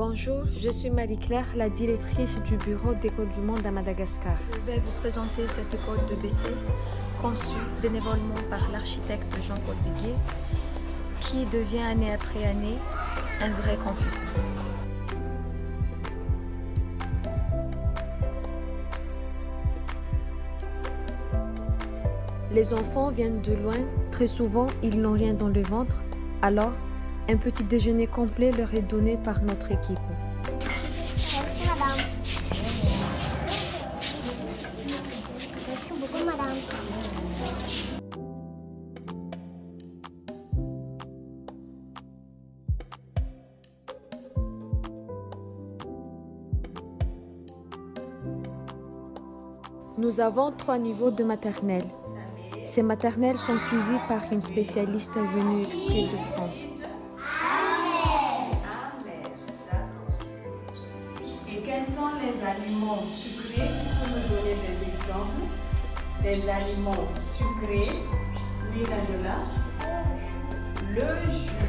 Bonjour, je suis Marie-Claire, la directrice du bureau d'École du Monde à Madagascar. Je vais vous présenter cette école de BC, conçue bénévolement par l'architecte Jean-Paul Viguier, qui devient année après année un vrai campus. Les enfants viennent de loin, très souvent ils n'ont rien dans le ventre, alors un petit déjeuner complet leur est donné par notre équipe. Merci madame. Merci beaucoup madame. Nous avons 3 niveaux de maternelle. Ces maternelles sont suivies par une spécialiste venue exprès de France. Et quels sont les aliments sucrés? Tu peux me donner des exemples des aliments sucrés? Lila Yola. Le jus.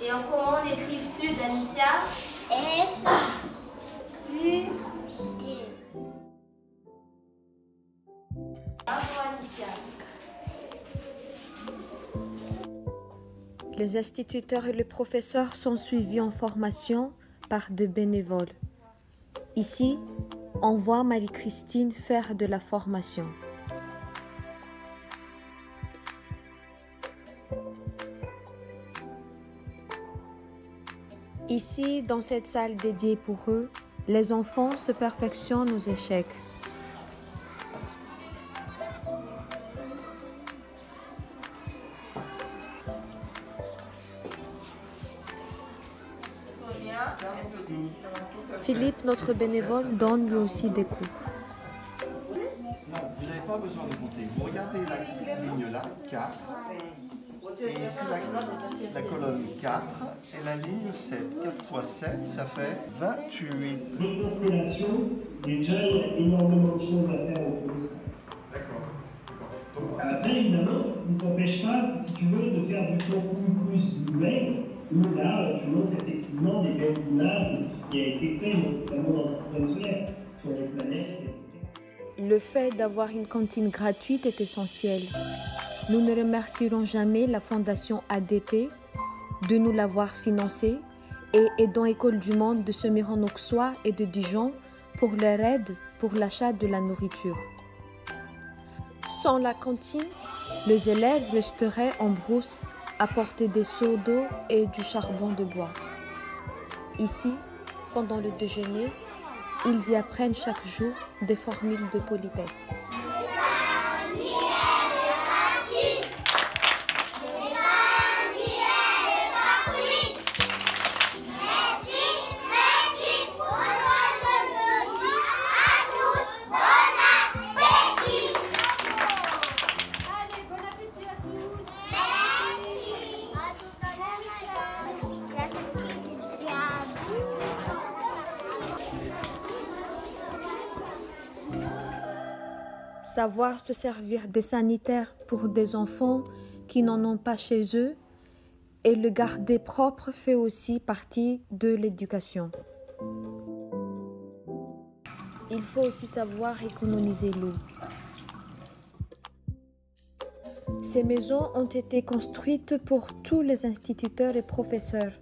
Et comment on écrit sud, Alicia? S-U-D. Bravo, Alicia. Les instituteurs et les professeurs sont suivis en formation par des bénévoles. Ici, on voit Marie-Christine faire de la formation. Ici, dans cette salle dédiée pour eux, les enfants se perfectionnent aux échecs. Philippe, notre bénévole, donne lui aussi des cours. Non, vous n'avez pas besoin de compter. Vous regardez la ligne là, 4. Et ici la colonne 4 et la ligne 7. 4 fois 7, ça fait 28. Des constellations, déjà il y a énormément de choses à faire autour de ça. D'accord. Après, évidemment, ne t'empêche pas, si tu veux, de faire du contenu plus visuel, où là, tu montres effectivement des belles images de tout ce qui a été fait, notamment dans le système solaire, sur les planètes. Le fait d'avoir une cantine gratuite est essentiel. Nous ne remercierons jamais la Fondation ADP de nous l'avoir financée et aidons École du Monde de Semur-en-Auxois et de Dijon pour leur aide pour l'achat de la nourriture. Sans la cantine, les élèves resteraient en brousse à porter des seaux d'eau et du charbon de bois. Ici, pendant le déjeuner, ils y apprennent chaque jour des formules de politesse. Savoir se servir des sanitaires pour des enfants qui n'en ont pas chez eux et le garder propre fait aussi partie de l'éducation. Il faut aussi savoir économiser l'eau. Ces maisons ont été construites pour tous les instituteurs et professeurs.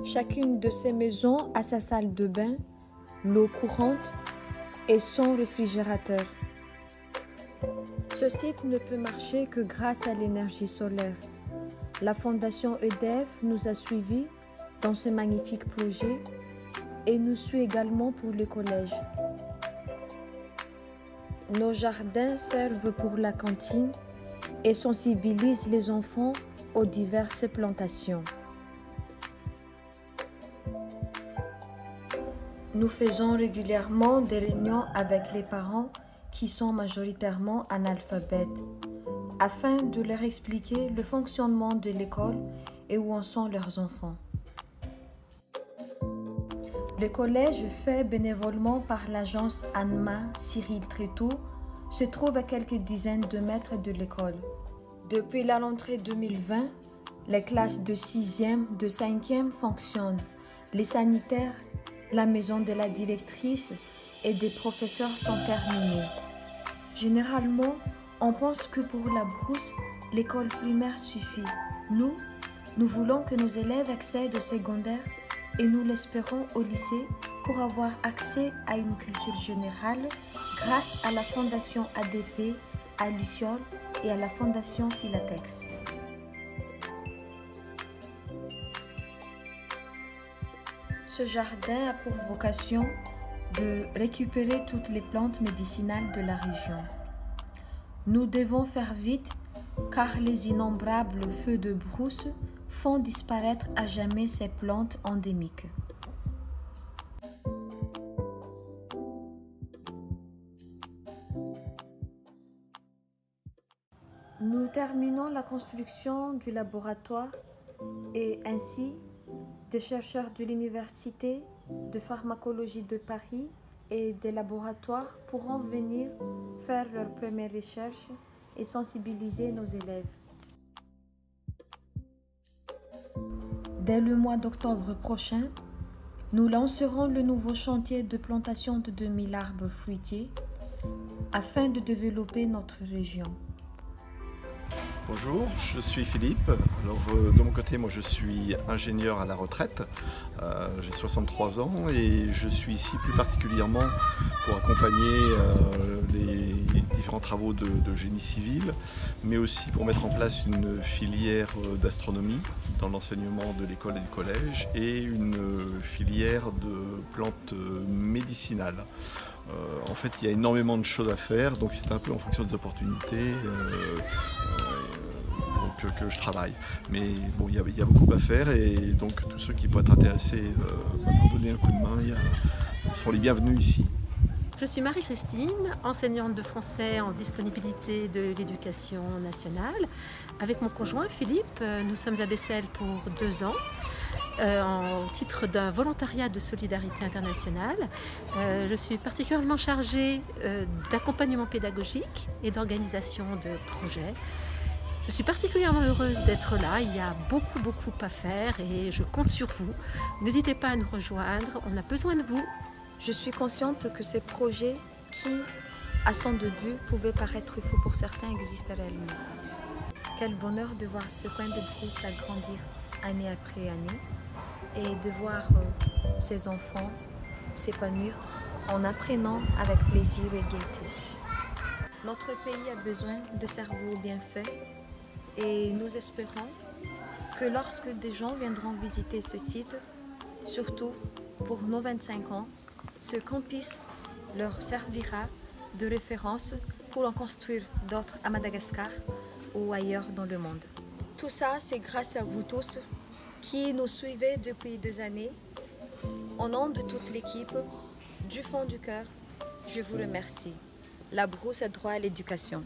Chacune de ces maisons a sa salle de bain, l'eau courante et son réfrigérateur. Ce site ne peut marcher que grâce à l'énergie solaire. La Fondation EDF nous a suivis dans ce magnifique projet et nous suit également pour le collège. Nos jardins servent pour la cantine et sensibilisent les enfants aux diverses plantations. Nous faisons régulièrement des réunions avec les parents qui sont majoritairement analphabètes, afin de leur expliquer le fonctionnement de l'école et où en sont leurs enfants. Le collège fait bénévolement par l'agence ANMA Cyril Trétoux se trouve à quelques dizaines de mètres de l'école. Depuis la rentrée 2020, les classes de 6e, de 5e fonctionnent. Les sanitaires, la maison de la directrice et des professeurs sont terminés. Généralement, on pense que pour la brousse, l'école primaire suffit. Nous voulons que nos élèves accèdent au secondaire et nous l'espérons au lycée pour avoir accès à une culture générale grâce à la Fondation ADP, à Luciole et à la Fondation Philatex. Ce jardin a pour vocation de récupérer toutes les plantes médicinales de la région. Nous devons faire vite car les innombrables feux de brousse font disparaître à jamais ces plantes endémiques. Nous terminons la construction du laboratoire et ainsi des chercheurs de l'Université de pharmacologie de Paris et des laboratoires pourront venir faire leurs premières recherches et sensibiliser nos élèves. Dès le mois d'octobre prochain, nous lancerons le nouveau chantier de plantation de 2000 arbres fruitiers afin de développer notre région. Bonjour, je suis Philippe. Alors, de mon côté, moi je suis ingénieur à la retraite. J'ai 63 ans et je suis ici plus particulièrement pour accompagner les différents travaux de génie civil, mais aussi pour mettre en place une filière d'astronomie dans l'enseignement de l'école et du collège et une filière de plantes médicinales. En fait, il y a énormément de choses à faire, donc c'est un peu en fonction des opportunités que je travaille. Mais bon, il y a beaucoup à faire et donc tous ceux qui pourraient être intéressés pour donner un coup de main, ils seront les bienvenus ici. Je suis Marie-Christine, enseignante de français en disponibilité de l'éducation nationale. Avec mon conjoint Philippe, nous sommes à Bessel pour 2 ans. En titre d'un volontariat de solidarité internationale. Je suis particulièrement chargée d'accompagnement pédagogique et d'organisation de projets. Je suis particulièrement heureuse d'être là, il y a beaucoup à faire et je compte sur vous. N'hésitez pas à nous rejoindre, on a besoin de vous. Je suis consciente que ces projets qui, à son début, pouvaient paraître fous pour certains, existent réellement. Quel bonheur de voir ce coin de brousse s'agrandir année après année et de voir ces enfants s'épanouir en apprenant avec plaisir et gaieté. Notre pays a besoin de cerveaux bien faits et nous espérons que lorsque des gens viendront visiter ce site, surtout pour nos 25 ans, ce campus leur servira de référence pour en construire d'autres à Madagascar ou ailleurs dans le monde. Tout ça, c'est grâce à vous tous qui nous suivez depuis 2 années. Au nom de toute l'équipe, du fond du cœur, je vous remercie. La brousse a droit à l'éducation.